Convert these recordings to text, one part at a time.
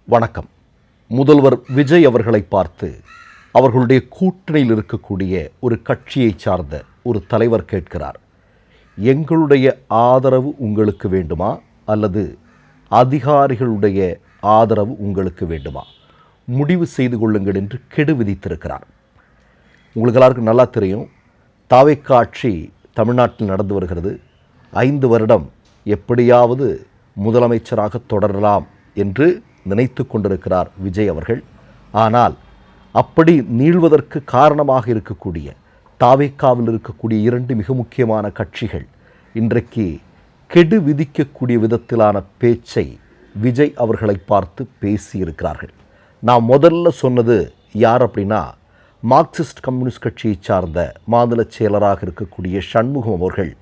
வணக்கம். முதல்வர் விஜய் அவர்களை பார்த்து அவர்களுடைய கூட்டணியில் இருக்கக்கூடிய ஒரு கட்சியை சார்ந்த ஒரு தலைவர் கேட்கிறார், எங்களுடைய ஆதரவு உங்களுக்கு வேண்டுமா அல்லது அதிகாரிகளுடைய ஆதரவு உங்களுக்கு வேண்டுமா, முடிவு செய்து கொள்ளுங்கள் என்று கெடு விதித்திருக்கிறார். உங்களுக்கு எல்லாருக்கும் நல்லா தெரியும், தாவேக்கா ஆட்சி தமிழ்நாட்டில் நடந்து வருகிறது. 5 வருடம் எப்படியாவது முதலமைச்சராக தொடரலாம் என்று நினைத்து கொண்டிருக்கிறார் விஜய் அவர்கள். ஆனால் அப்படி நீள்வதற்கு காரணமாக இருக்கக்கூடிய தாவேக்காவில் இருக்கக்கூடிய 2 மிக முக்கியமான கட்சிகள் இன்றைக்கு கெடு விதிக்கக்கூடிய விதத்திலான பேச்சை விஜய் அவர்களை பார்த்து பேசியிருக்கிறார்கள். நான் முதல்ல சொன்னது யார் அப்படின்னா, மார்க்சிஸ்ட் கம்யூனிஸ்ட் கட்சியை சார்ந்த மாநில செயலராக இருக்கக்கூடிய சண்முகம் அவர்கள்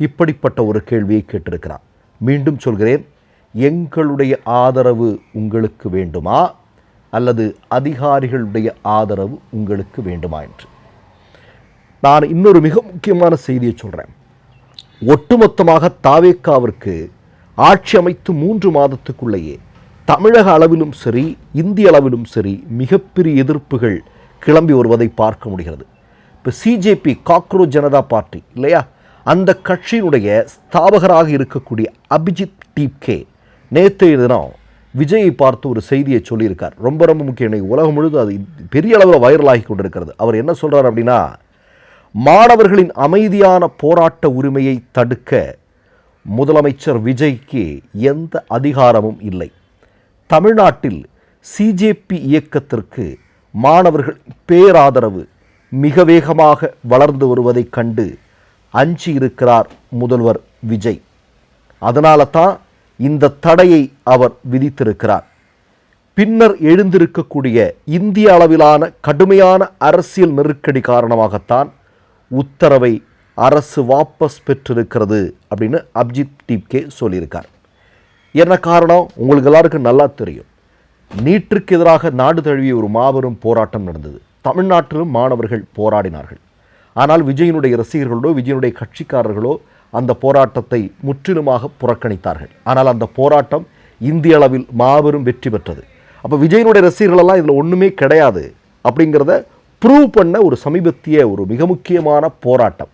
இப்படிப்பட்ட ஒரு கேள்வியை கேட்டிருக்கிறார். மீண்டும் சொல்கிறேன், எங்களுடைய ஆதரவு உங்களுக்கு வேண்டுமா அல்லது அதிகாரிகளுடைய ஆதரவு உங்களுக்கு வேண்டுமா என்று. நான் இன்னொரு மிக முக்கியமான செய்தியை சொல்கிறேன். ஒட்டுமொத்தமாக தாவேக்காவிற்கு ஆட்சி அமைத்து 3 மாதத்துக்குள்ளேயே தமிழக அளவிலும் சரி இந்திய அளவிலும் சரி மிகப்பெரிய எதிர்ப்புகள் கிளம்பி வருவதை பார்க்க முடிகிறது. இப்போ சிஜேபி, காக்ரோச் ஜனதா பார்ட்டி இல்லையா, அந்த கட்சியினுடைய ஸ்தாபகராக இருக்கக்கூடிய அபிஜித் டீப்கே நேற்றைய தினம் விஜயை பார்த்து ஒரு செய்தியை சொல்லியிருக்கார். ரொம்ப ரொம்ப முக்கியம். உலகம் முழுவதும் அது பெரிய அளவில் வைரலாகி கொண்டிருக்கிறது. அவர் என்ன சொல்கிறார் அப்படின்னா, மாணவர்களின் அமைதியான போராட்ட உரிமையை தடுக்க முதலமைச்சர் விஜய்க்கு எந்த அதிகாரமும் இல்லை. தமிழ்நாட்டில் சிஜேபி இயக்கத்திற்கு மாணவர்கள் பேராதரவு மிக வேகமாக வளர்ந்து வருவதைக் கண்டு அஞ்சி இருக்கிறார் முதல்வர் விஜய். அதனால தான் இந்த தடையை அவர் விதித்திருக்கிறார். பின்னர் எழுந்திருக்கக்கூடிய இந்திய அளவிலான கடுமையான அரசியல் நெருக்கடி காரணமாகத்தான் உத்தரவை அரசு வாபஸ் பெற்றிருக்கிறது அப்படின்னு அபிஜித் டீப்கே சொல்லியிருக்கார். என்ன காரணம் உங்களுக்கு எல்லாருக்கும் நல்லா தெரியும். நீட்டிற்கு எதிராக நாடு தழுவிய ஒரு மாபெரும் போராட்டம் நடந்தது. தமிழ்நாட்டிலும் மாணவர்கள் போராடினார்கள். ஆனால் விஜயனுடைய ரசிகர்களோ விஜயனுடைய கட்சிக்காரர்களோ அந்த போராட்டத்தை முற்றிலுமாக புறக்கணித்தார்கள். ஆனால் அந்த போராட்டம் இந்திய அளவில் மாபெரும் வெற்றி பெற்றது. அப்போ விஜயனுடைய ரசிகர்களெல்லாம் இதில் ஒன்றுமே கிடையாது அப்படிங்கிறத ப்ரூவ் பண்ண ஒரு சமீபத்திய ஒரு மிக முக்கியமான போராட்டம்.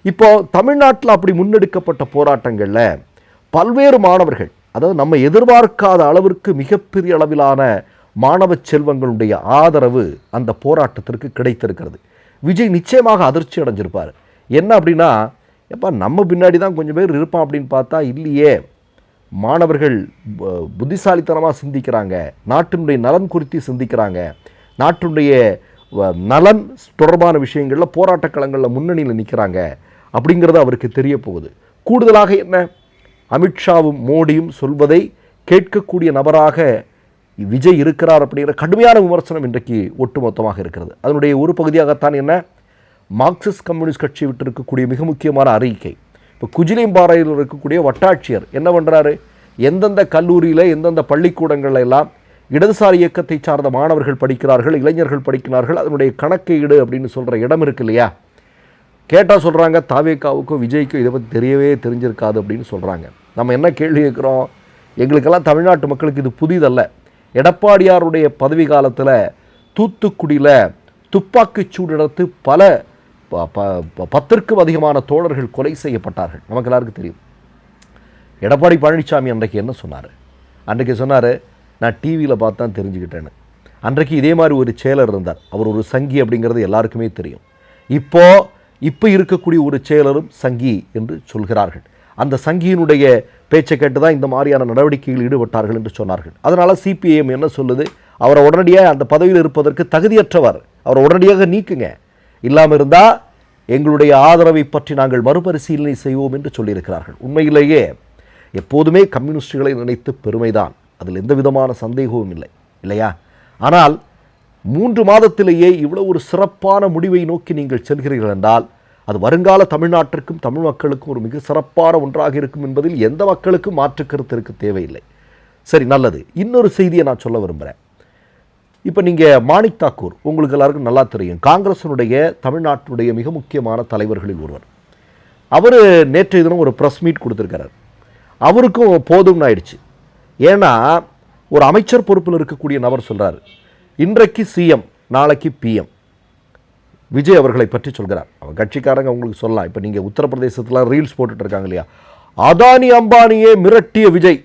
இப்போ தமிழ்நாட்டில் அப்படி முன்னெடுக்கப்பட்ட போராட்டங்களில் பல்வேறு மாணவர்கள், அதாவது நம்ம எதிர்பார்க்காத அளவிற்கு மிகப்பெரிய அளவிலான மாணவ செல்வங்களுடைய ஆதரவு அந்த போராட்டத்திற்கு கிடைத்திருக்கிறது. விஜய் நிச்சயமாக அதிர்ச்சி அடைஞ்சிருப்பார். என்ன அப்படின்னா, எப்போ நம்ம பின்னாடி தான் கொஞ்சம் பேர் இருப்பான் அப்படின்னு பார்த்தா இல்லையே, மாணவர்கள் புத்திசாலித்தனமாக சிந்திக்கிறாங்க, நாட்டினுடைய நலன் குறித்து சிந்திக்கிறாங்க, நாட்டினுடைய நலன் தொடர்பான விஷயங்களில் போராட்ட களங்களில் முன்னணியில் நிற்கிறாங்க அப்படிங்கிறது அவருக்கு தெரிய போகுது. கூடுதலாக என்ன, அமித்ஷாவும் மோடியும் சொல்வதை கேட்கக்கூடிய நபராக விஜய் இருக்கிறார் அப்படிங்கிற கடுமையான விமர்சனம் இன்றைக்கு ஒட்டுமொத்தமாக இருக்கிறது. அதனுடைய ஒரு பகுதியாகத்தான் என்ன, மார்க்சிஸ்ட் கம்யூனிஸ்ட் கட்சி விட்டு இருக்கக்கூடிய மிக முக்கியமான அறிக்கை. இப்போ குஜிலியம்பாறையில் இருக்கக்கூடிய வட்டாட்சியர் என்ன பண்ணுறாரு, எந்தெந்த கல்லூரியில் எந்தெந்த பள்ளிக்கூடங்களில் எல்லாம் இடதுசாரி இயக்கத்தை சார்ந்த மாணவர்கள் படிக்கிறார்கள், இளைஞர்கள் படிக்கிறார்கள், அதனுடைய கணக்கீடு அப்படின்னு சொல்கிற இடம் இருக்கு இல்லையா, கேட்டால் சொல்கிறாங்க தாவேக்காவுக்கும் விஜய்க்கும் இதை பற்றி தெரிஞ்சிருக்காது அப்படின்னு சொல்கிறாங்க. நம்ம என்ன கேள்வி கேட்குறோம், எங்களுக்கெல்லாம் தமிழ்நாட்டு மக்களுக்கு இது புதிதல்ல. எடப்பாடியாருடைய பதவி காலத்தில் தூத்துக்குடியில் துப்பாக்கிச்சூடு நடத்து பல 10க்கும் அதிகமான தோழர்கள் கொலை செய்யப்பட்டார்கள். நமக்கு எல்லாருக்கும் தெரியும். எடப்பாடி பழனிசாமி அன்றைக்கு என்ன சொன்னார், அன்றைக்கு சொன்னார், நான் டிவியில் பார்த்து தான் தெரிஞ்சுக்கிட்டேன்னு. அன்றைக்கு இதே மாதிரி ஒரு செயலர் இருந்தார், அவர் ஒரு சங்கி அப்படிங்கிறது எல்லாருக்குமே தெரியும். இப்போ இருக்கக்கூடிய ஒரு செயலரும் சங்கி என்று சொல்கிறார்கள். அந்த சங்கியினுடைய பேச்சை கேட்டு தான் இந்த மாதிரியான நடவடிக்கைகள் ஈடுபட்டார்கள் என்று சொன்னார்கள். அதனால் சிபிஐஎம் என்ன சொல்லுது, அவரை உடனடியாக அந்த பதவியில் இருப்பதற்கு தகுதியற்றவர், அவரை உடனடியாக நீக்குங்க, இல்லாமல் இருந்தால் எங்களுடைய ஆதரவை பற்றி நாங்கள் மறுபரிசீலனை செய்வோம் என்று சொல்லியிருக்கிறார்கள். உண்மையிலேயே எப்போதுமே கம்யூனிஸ்டுகளை நினைத்து பெருமைதான், அதில் எந்த விதமான சந்தேகமும் இல்லை இல்லையா. ஆனால் 3 மாதத்திலேயே இவ்வளோ ஒரு சிறப்பான முடிவை நோக்கி நீங்கள் செல்கிறீர்கள் என்றால் அது வருங்கால தமிழ்நாட்டிற்கும் தமிழ் மக்களுக்கும் ஒரு மிக சிறப்பான ஒன்றாக இருக்கும் என்பதில் எந்த மக்களுக்கும் மாற்று கருத்து இருக்க தேவையில்லை. சரி, நல்லது. இன்னொரு செய்தியை நான் சொல்ல விரும்புகிறேன். இப்போ நீங்கள் மாணிக் தாக்கூர் உங்களுக்கு எல்லாருக்கும் நல்லா தெரியும், காங்கிரஸினுடைய தமிழ்நாட்டுடைய மிக முக்கியமான தலைவர்களில் ஒருவர். அவர் நேற்றைய தினம் ஒரு ப்ரெஸ் மீட் கொடுத்துருக்கிறார். அவருக்கும் போதும்னு ஆயிடுச்சு. ஏன்னா ஒரு அமைச்சர் பொறுப்பில் இருக்கக்கூடிய நபர் சொல்கிறார், இன்றைக்கு சிஎம் நாளைக்கு பிஎம் விஜய் அவர்களை பற்றி சொல்கிறார். அவன் கட்சிக்காரங்க உங்களுக்கு சொல்லலாம். இப்போ நீங்கள் உத்தரப்பிரதேசத்தில் ரீல்ஸ் போட்டுட்டு இருக்காங்க இல்லையா, அதானி அம்பானியே மிரட்டிய விஜய்,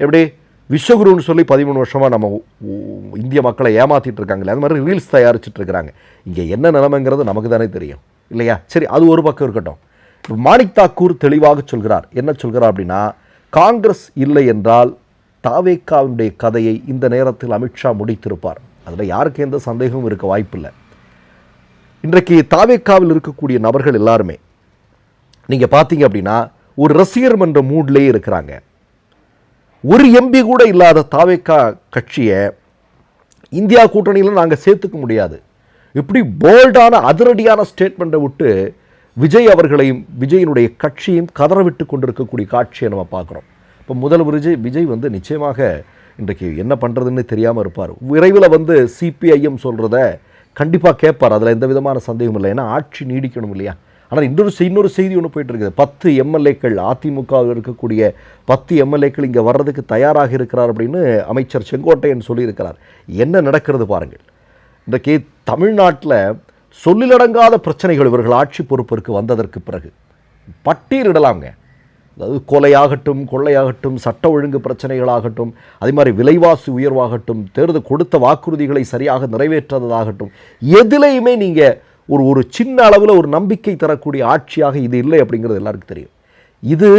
எப்படி விஸ்வகுருன்னு சொல்லி 13 வருஷமாக நம்ம இந்திய மக்களை ஏமாற்றிட்டு இருக்காங்களே, அது மாதிரி ரீல்ஸ் தயாரிச்சுட்டு இருக்கிறாங்க. இங்கே என்ன நிலைமைங்கிறது நமக்கு தானே தெரியும் இல்லையா? சரி, அது ஒரு பக்கம் இருக்கட்டும். இப்போ மாணிக் தாக்கூர் தெளிவாக சொல்கிறார். என்ன சொல்கிறார் அப்படின்னா, காங்கிரஸ் இல்லை என்றால் தாவேக்காவுடைய கதையை இந்த நேரத்தில் அமித்ஷா முடித்திருப்பார். அதில் யாருக்கு எந்த சந்தேகமும் இருக்க வாய்ப்பில்லை. இன்றைக்கு தாவேக்காவில் இருக்கக்கூடிய நபர்கள் எல்லாருமே நீங்கள் பார்த்தீங்க அப்படின்னா ஒரு ரசிகர் மன்ற மூட்லேயே இருக்கிறாங்க. ஒரு எம்பி கூட இல்லாத தாவேக்கா கட்சியை இந்தியா கூட்டணியில் நாங்கள் சேர்த்துக்க முடியாது, இப்படி போல்டான அதிரடியான ஸ்டேட்மெண்ட்டை விட்டு விஜய் அவர்களையும் விஜயினுடைய கட்சியும் கதற விட்டு கொண்டிருக்கக்கூடிய காட்சியை நம்ம பார்க்குறோம். இப்போ முதல்வர் விஜய் நிச்சயமாக இன்றைக்கு என்ன பண்ணுறதுன்னு தெரியாமல் இருப்பார். விரைவில் சிபிஐஎம் சொல்கிறத கண்டிப்பாக கேட்பார், அதில் எந்த விதமான சந்தேகமும் இல்லை. ஏன்னா ஆட்சி நீடிக்கணும் இல்லையா? ஆனால் இன்னொரு செய்தி ஒன்று போயிட்டு இருக்குது. 10 எம்எல்ஏக்கள், அதிமுகவில் இருக்கக்கூடிய 10 எம்எல்ஏக்கள் இங்கே வர்றதுக்கு தயாராக இருக்கிறார் அப்படின்னு அமைச்சர் செங்கோட்டையன் சொல்லியிருக்கிறார். என்ன நடக்கிறது பாருங்கள். இன்றைக்கு தமிழ்நாட்டில் சொல்லிலடங்காத பிரச்சனைகள் இவர்கள் ஆட்சி பொறுப்பிற்கு வந்ததற்கு பிறகு பட்டியலிடலாங்க. அதாவது கொலையாகட்டும், கொள்ளையாகட்டும், சட்ட ஒழுங்கு பிரச்சனைகளாகட்டும், அதே மாதிரி விலைவாசி உயர்வாகட்டும், தேர்தல் கொடுத்த வாக்குறுதிகளை சரியாக நிறைவேற்றதாகட்டும், எதிலையுமே நீங்கள் ஒரு சின்ன அளவில் ஒரு நம்பிக்கை தரக்கூடிய ஆட்சியாக இது இல்லை அப்படிங்கிறது எல்லாருக்கும் தெரியும். இது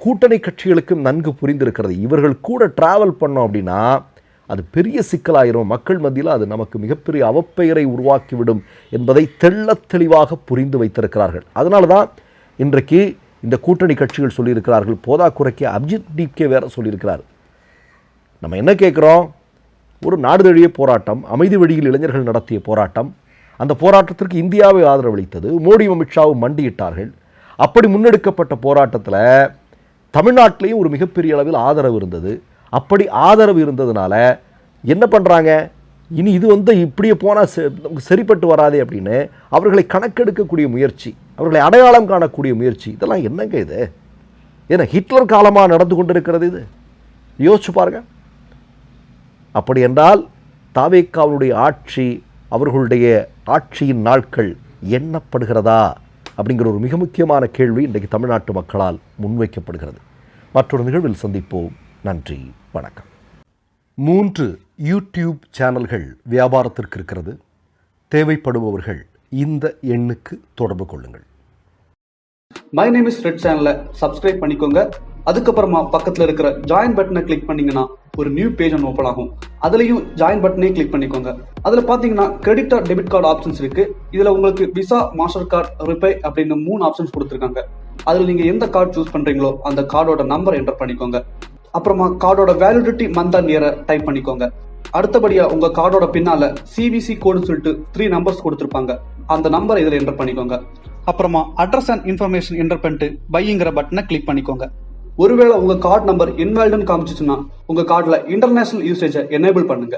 கூட்டணி கட்சிகளுக்கும் நன்கு புரிந்திருக்கிறது. இவர்கள் கூட டிராவல் பண்ணோம் அப்படின்னா அது பெரிய சிக்கலாயிரும், மக்கள் மத்தியில் அது நமக்கு மிகப்பெரிய அவப்பெயரை உருவாக்கிவிடும் என்பதை தெள்ளத் தெளிவாக புரிந்து வைத்திருக்கிறார்கள். அதனால தான் இன்றைக்கு இந்த கூட்டணி கட்சிகள் சொல்லியிருக்கிறார்கள். போதாக்குறைக்கு அபிஜித் டிகே வேற சொல்லியிருக்கிறார். நம்ம என்ன கேட்குறோம்? ஒரு நாடு தழுவிய போராட்டம், அமைதி வழியில் இளைஞர்கள் நடத்திய போராட்டம், அந்த போராட்டத்திற்கு இந்தியாவை ஆதரவளித்தது, மோடி அமித்ஷாவும் மண்டியிட்டார்கள். அப்படி முன்னெடுக்கப்பட்ட போராட்டத்தில் தமிழ்நாட்டிலையும் ஒரு மிகப்பெரிய அளவில் ஆதரவு இருந்தது. அப்படி ஆதரவு இருந்ததுனால என்ன பண்ணுறாங்க, இனி இது இப்படியே போனால் சரிப்பட்டு வராதே அப்படின்னு அவர்களை கணக்கெடுக்கக்கூடிய முயற்சி, அவர்களை அடையாளம் காணக்கூடிய முயற்சி, இதெல்லாம் என்னங்க இது? ஏன்னா ஹிட்லர் காலமாக நடந்து கொண்டிருக்கிறது இது. யோசிச்சு பாருங்க. அப்படி என்றால் தாவேக்காவுடைய ஆட்சி, அவர்களுடைய ஆட்சியின் நாட்கள் எண்ணப்படுகிறதா அப்படிங்கிற ஒரு மிக முக்கியமான கேள்வி இன்றைக்கு தமிழ்நாட்டு மக்களால் முன்வைக்கப்படுகிறது. மற்றொரு நிகழ்வில் சந்திப்போம். நன்றி, வணக்கம். 3 யூடியூப் சேனல்கள் வியாபாரத்திற்கு இருக்கிறது. தேவைப்படுபவர்கள் இந்த எண்ணுக்கு தொடர்பு கொள்ளுங்கள். மை நேம் இஸ் ரெட் சேனலை சப்ஸ்கிரைப் பண்ணிக்கோங்க. அதுக்கப்புறமா பக்கத்தில் இருக்கிற ஜாயின் பட்டனை கிளிக் பண்ணீங்கன்னா ஒரு நியூ பேஜ் ஒன்று ஓப்பன் ஆகும். அதுலேயும் ஜாயின் பட்டனே கிளிக் பண்ணிக்கோங்க. அதில் பார்த்தீங்கன்னா credit R debit card options இருக்கு. இதில் உங்களுக்கு விசா, மாஸ்டர் கார்டு, ரிப்பே அப்படின்னு 3 ஆப்ஷன்ஸ் கொடுத்துருக்காங்க. அதில் நீங்கள் எந்த கார்டு சூஸ் பண்ணுறீங்களோ அந்த கார்டோட நம்பர் என்டர் பண்ணிக்கோங்க. அப்புறமா கார்டோட வேலிடிட்டி மந்த் அண்ட் இயரை டைப் பண்ணிக்கோங்க. அடுத்தபடியா உங்க கார்டோட பின்னால சிவிசி கோடுன்னு சொல்லிட்டு 3 நம்பர்ஸ் கொடுத்துருப்பாங்க. அந்த நம்பரை இதில் என்டர் பண்ணிக்கோங்க. அப்புறமா அட்ரஸ் அண்ட் இன்ஃபர்மேஷன் என்டர் பண்ணிட்டு பைங்கிற பட்டனை கிளிக் பண்ணிக்கோங்க. ஒருவேளை உங்க கார்டு நம்பர் இன்வாலிட்னு காமிச்சிச்சுன்னா உங்க கார்டுல இன்டர்நேஷனல் யூசேஜை எனேபிள் பண்ணுங்க.